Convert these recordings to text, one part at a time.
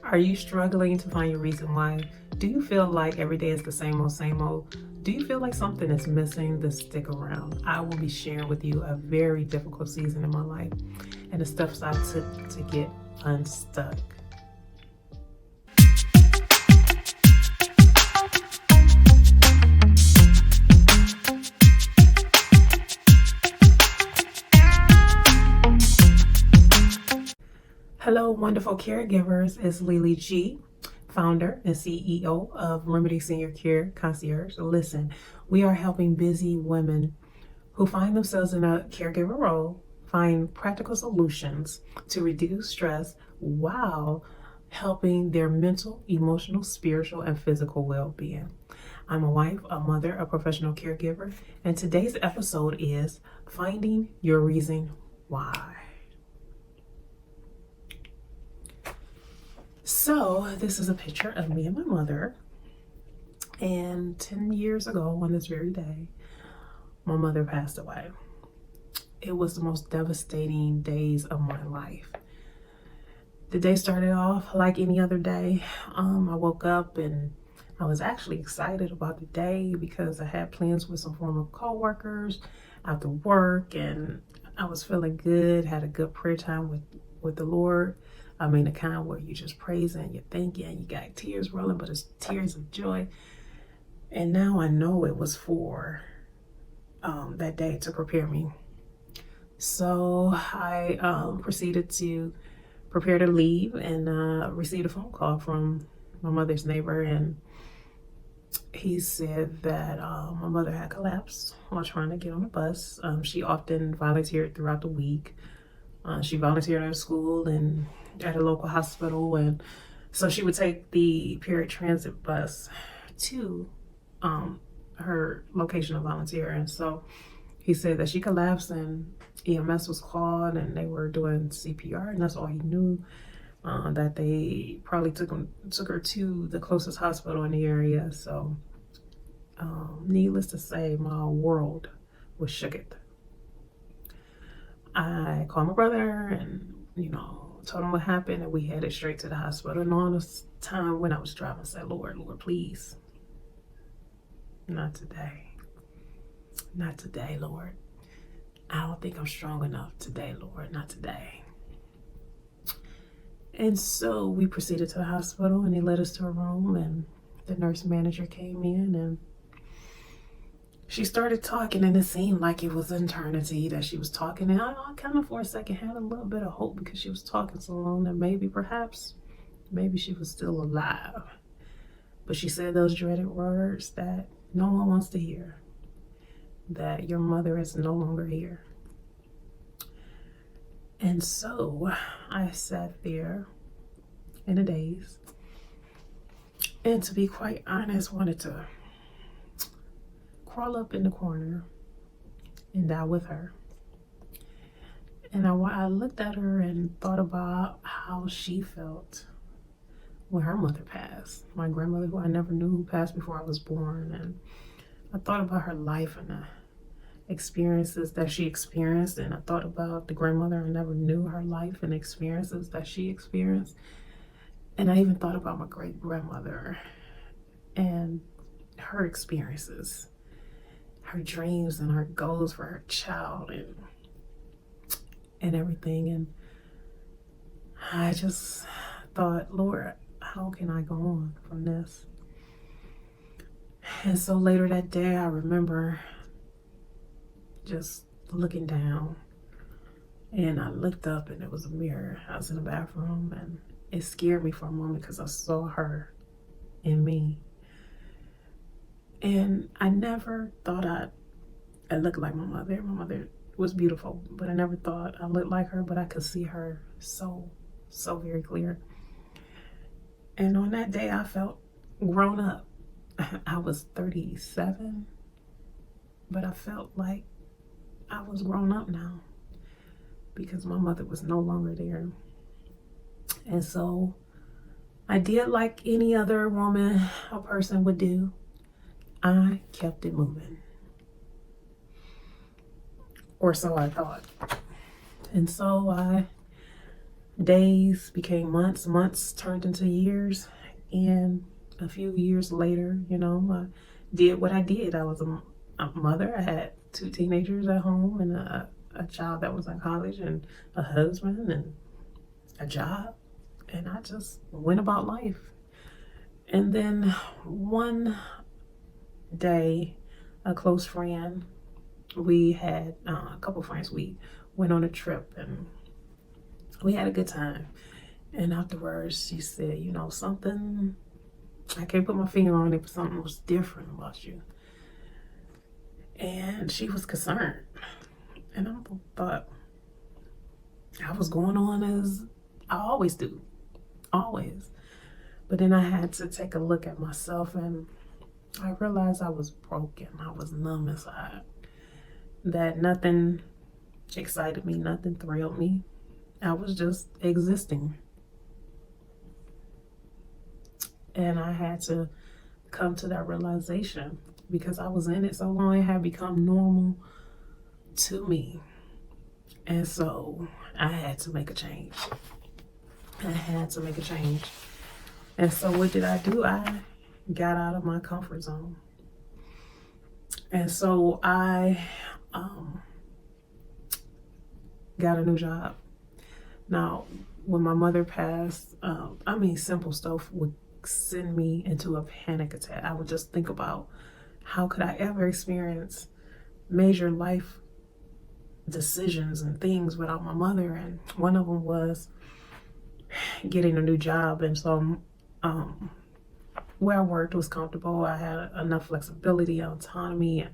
Are you struggling to find your reason why? Do you feel like every day is the same old, same old? Do you feel like something is missing to stick around? I will be sharing with you a very difficult season in my life and the steps I took to get unstuck. Hello, wonderful caregivers. It's Lily G, founder and CEO of Remedy Senior Care Concierge. Listen, we are helping busy women who find themselves in a caregiver role find practical solutions to reduce stress while helping their mental, emotional, spiritual, and physical well-being. I'm a wife, a mother, a professional caregiver, and today's episode is Finding Your Reason Why. So this is a picture of me and my mother, and 10 years ago on this very day, my mother passed away. It was the most devastating days of my life. The day started off like any other day. I woke up and I was actually excited about the day because I had plans with some former co-workers after work, and I was feeling good, had a good prayer time with the Lord. I mean, the kind where you just praising, you're thinking, you got tears rolling, but it's tears of joy. And now I know it was for that day to prepare me. So I proceeded to prepare to leave and received a phone call from my mother's neighbor, and he said that my mother had collapsed while trying to get on the bus. She often volunteered throughout the week. She volunteered at a school and at a local hospital, and so she would take the paratransit bus to her location of volunteer. And so he said that she collapsed and EMS was called and they were doing CPR, and that's all he knew. That they probably took her to the closest hospital in the area. So needless to say, my world was shooketh. I called my brother and, told him what happened, and we headed straight to the hospital. And all this time when I was driving, I said, Lord, please, not today. Not today, Lord. I don't think I'm strong enough today, Lord, not today. And so we proceeded to the hospital, and they led us to a room, and the nurse manager came in, and she started talking, and it seemed like it was eternity that she was talking. And I kind of for a second had a little bit of hope because she was talking so long that maybe she was still alive. But she said those dreaded words that no one wants to hear, that your mother is no longer here. And so I sat there in a daze, and to be quite honest, wanted to crawl up in the corner and die with her. And I looked at her and thought about how she felt when her mother passed. My grandmother, who I never knew, who passed before I was born. And I thought about her life and the experiences that she experienced. And I thought about the grandmother I never knew, her life and experiences that she experienced. And I even thought about my great grandmother and her experiences, her dreams and her goals for her child and everything. And I just thought, Lord, how can I go on from this? And so later that day, I remember just looking down, and I looked up and it was a mirror. I was in the bathroom, and it scared me for a moment because I saw her in me. And I never thought I looked like my mother. My mother was beautiful, but I never thought I looked like her, but I could see her so very clear. And on that day, I felt grown up. I was 37, but I felt like I was grown up now because my mother was no longer there. And so I did like any other woman or person would do. I kept it moving. Or so I thought. And so I Days became months, months turned into years, and a few years later, I did what I did. I was a mother. I had two teenagers at home and a child that was in college and a husband and a job, and I just went about life. And then one day, a close friend, we had a couple friends, we went on a trip and we had a good time. And afterwards, she said, something, I can't put my finger on it, but something was different about you. And she was concerned. And I thought I was going on as I always do, always. But then I had to take a look at myself, and I realized I was broken. I was numb inside. That nothing excited me, nothing thrilled me. I was just existing. And I had to come to that realization because I was in it so long, it had become normal to me. And so I had to make a change. I had to make a change. And so what did I do? I got out of my comfort zone. And so I got a new job. Now, when my mother passed, simple stuff would send me into a panic attack. I would just think about how could I ever experience major life decisions and things without my mother. And one of them was getting a new job. And so where I worked was comfortable. I had enough flexibility and autonomy, and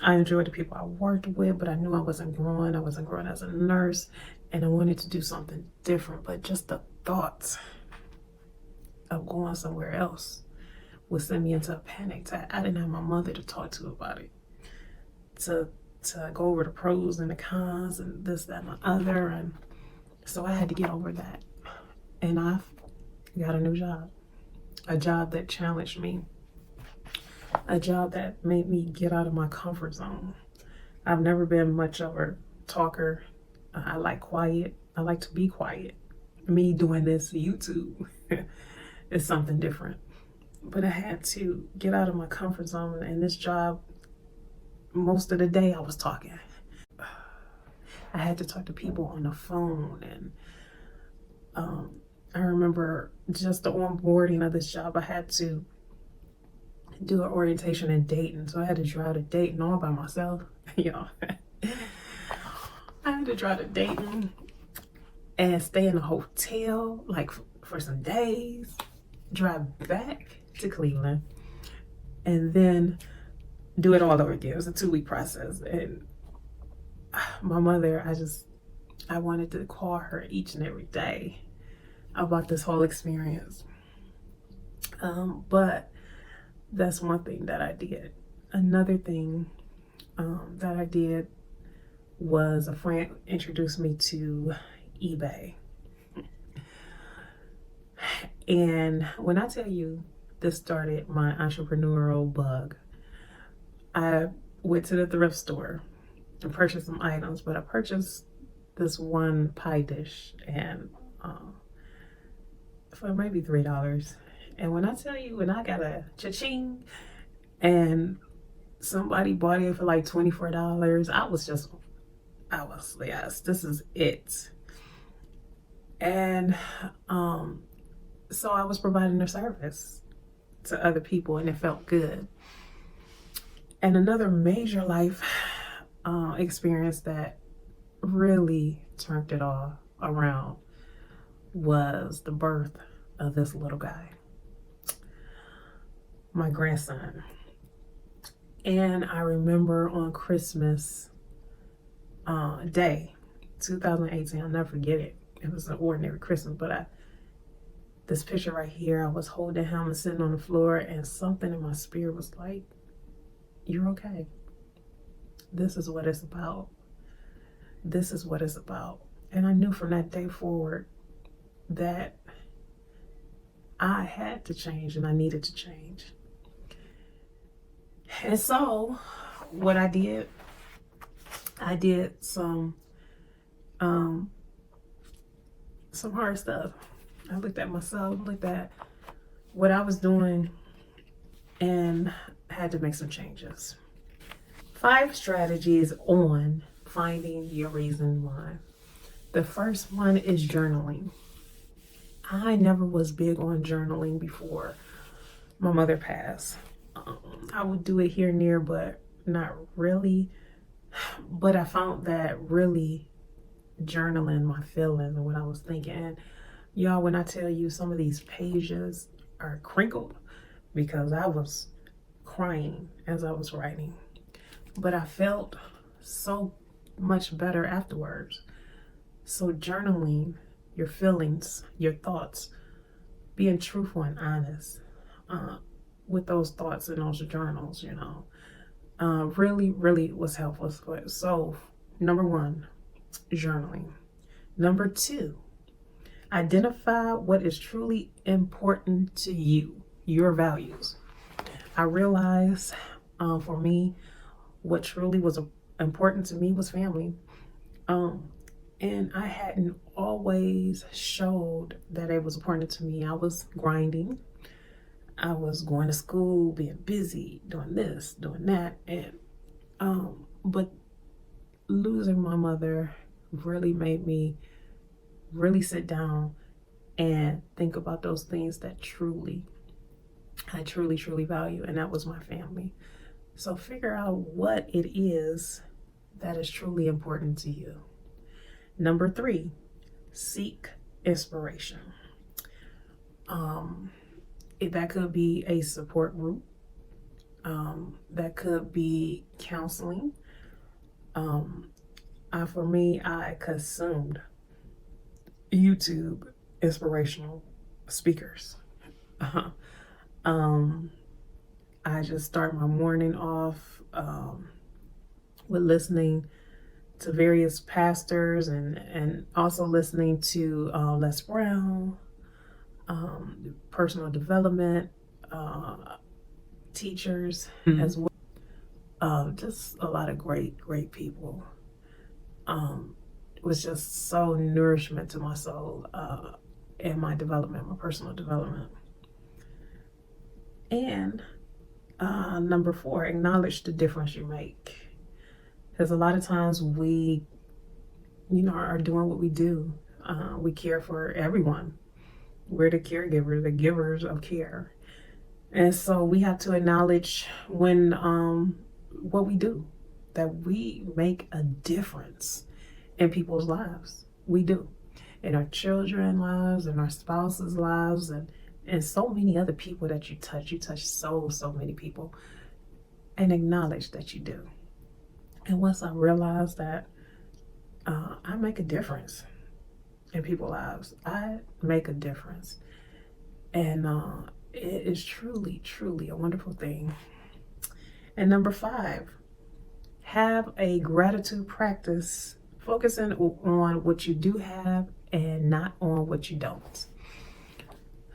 I enjoyed the people I worked with, but I knew I wasn't growing. I wasn't growing as a nurse, and I wanted to do something different. But just the thoughts of going somewhere else would send me into a panic. I didn't have my mother to talk to about it, to go over the pros and the cons and this, that, and the other. And so I had to get over that. And I got a new job, a job that challenged me, a job that made me get out of my comfort zone. I've never been much of a talker. I like quiet. I like to be quiet. Me doing this YouTube is something different. But I had to get out of my comfort zone. And this job, most of the day I was talking. I had to talk to people on the phone. And I remember just the onboarding of this job, I had to do an orientation in Dayton. So I had to drive to Dayton all by myself. I had to drive to Dayton and stay in a hotel like for some days, drive back to Cleveland, and then do it all over again. It was a 2-week process. And my mother, I wanted to call her each and every day about this whole experience. But that's one thing that I did. Another thing that I did was a friend introduced me to eBay. And when I tell you this started my entrepreneurial bug, I went to the thrift store and purchased some items, but I purchased this one pie dish and for maybe $3. And when I tell you, when I got a cha-ching and somebody bought it for like $24, I was yes, this is it. And so I was providing a service to other people, and it felt good. And another major life experience that really turned it all around was the birth of this little guy, my grandson. And I remember on Christmas Day, 2018, I'll never forget it. It was an ordinary Christmas, but this picture right here, I was holding him and sitting on the floor, and something in my spirit was like, you're okay. This is what it's about. This is what it's about. And I knew from that day forward that I had to change and I needed to change. And so what I did some some hard stuff. I looked at myself, looked at what I was doing, and had to make some changes. 5 strategies on finding your reason why. The first one is journaling. I never was big on journaling before my mother passed. I would do it here and there, but not really. But I found that really journaling my feelings and what I was thinking. And y'all, when I tell you some of these pages are crinkled because I was crying as I was writing. But I felt so much better afterwards. So journaling your feelings, your thoughts, being truthful and honest with those thoughts in those journals, really, really was helpful. So, number 1, journaling. Number 2, identify what is truly important to you, your values. I realized for me, what truly was important to me was family. And I hadn't always showed that it was important to me. I was grinding. I was going to school, being busy, doing this, doing that. And but losing my mother really made me really sit down and think about those things that I truly value, and that was my family. So figure out what it is that is truly important to you. Number 3, seek inspiration. That could be a support group. That could be counseling. For me, I consumed YouTube inspirational speakers. I just start my morning off with listening to various pastors and also listening to Les Brown, personal development teachers as well. Just a lot of great people. It was just so nourishment to my soul and my development, my personal development. And number 4, acknowledge the difference you make. Because a lot of times we, are doing what we do. We care for everyone. We're the caregivers, the givers of care. And so we have to acknowledge when what we do, that we make a difference in people's lives. We do. In our children's lives, in our spouses' lives, and so many other people that you touch. You touch so many people. And acknowledge that you do. And once I realized that I make a difference in people's lives, I make a difference. And it is truly a wonderful thing. And number 5, have a gratitude practice, focusing on what you do have and not on what you don't.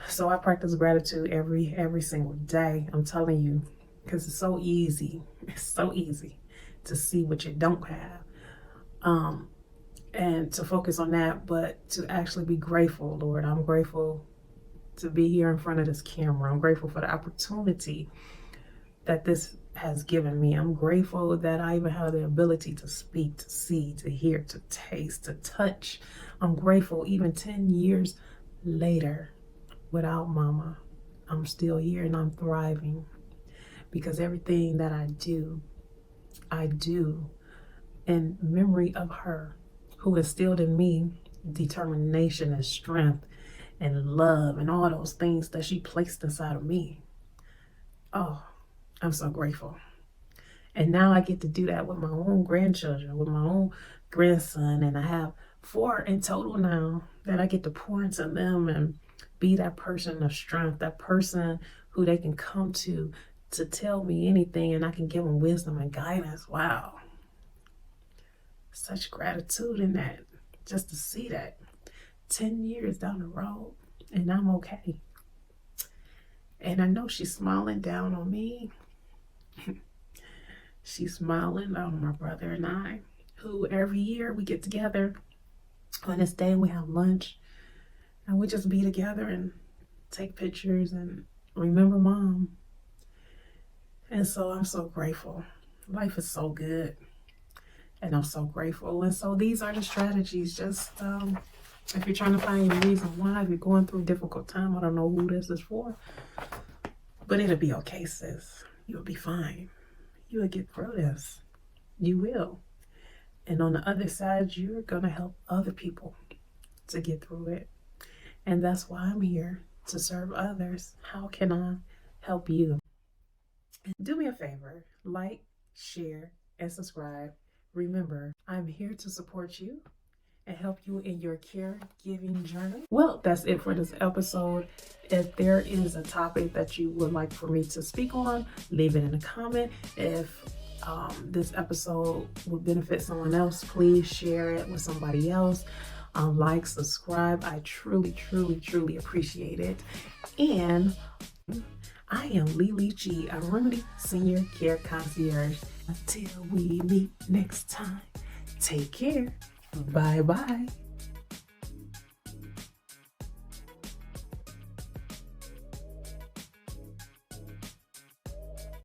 So I practice gratitude every single day. I'm telling you, because it's so easy. It's so easy to see what you don't have, and to focus on that, but to actually be grateful. Lord, I'm grateful to be here in front of this camera. I'm grateful for the opportunity that this has given me. I'm grateful that I even have the ability to speak, to see, to hear, to taste, to touch. I'm grateful even 10 years later, without Mama, I'm still here and I'm thriving, because everything that I do in memory of her, who instilled in me determination and strength and love and all those things that she placed inside of me. Oh, I'm so grateful. And now I get to do that with my own grandchildren, with my own grandson, and I have 4 in total now that I get to pour into them and be that person of strength, that person who they can come to tell me anything, and I can give them wisdom and guidance. Wow. Such gratitude in that, just to see that 10 years down the road, and I'm okay. And I know she's smiling down on me. She's smiling on my brother and I, who every year we get together on this day, we have lunch, And we just be together and take pictures and remember mom. And so I'm so grateful. Life is so good. And I'm so grateful. And so these are the strategies. Just if you're trying to find your reason why, if you're going through a difficult time, I don't know who this is for, but it'll be okay, sis. You'll be fine. You will get through this. You will. And on the other side, you're going to help other people to get through it. And that's why I'm here, to serve others. How can I help you? Do me a favor, like, share, and subscribe. Remember, I'm here to support you and help you in your caregiving journey. Well, that's it for this episode. If there is a topic that you would like for me to speak on, leave it in a comment. If this episode would benefit someone else, please share it with somebody else. Like, subscribe. I truly, truly, truly appreciate it. And I am Lily G, a Remedy Senior Care Concierge. Until we meet next time, take care. Bye-bye.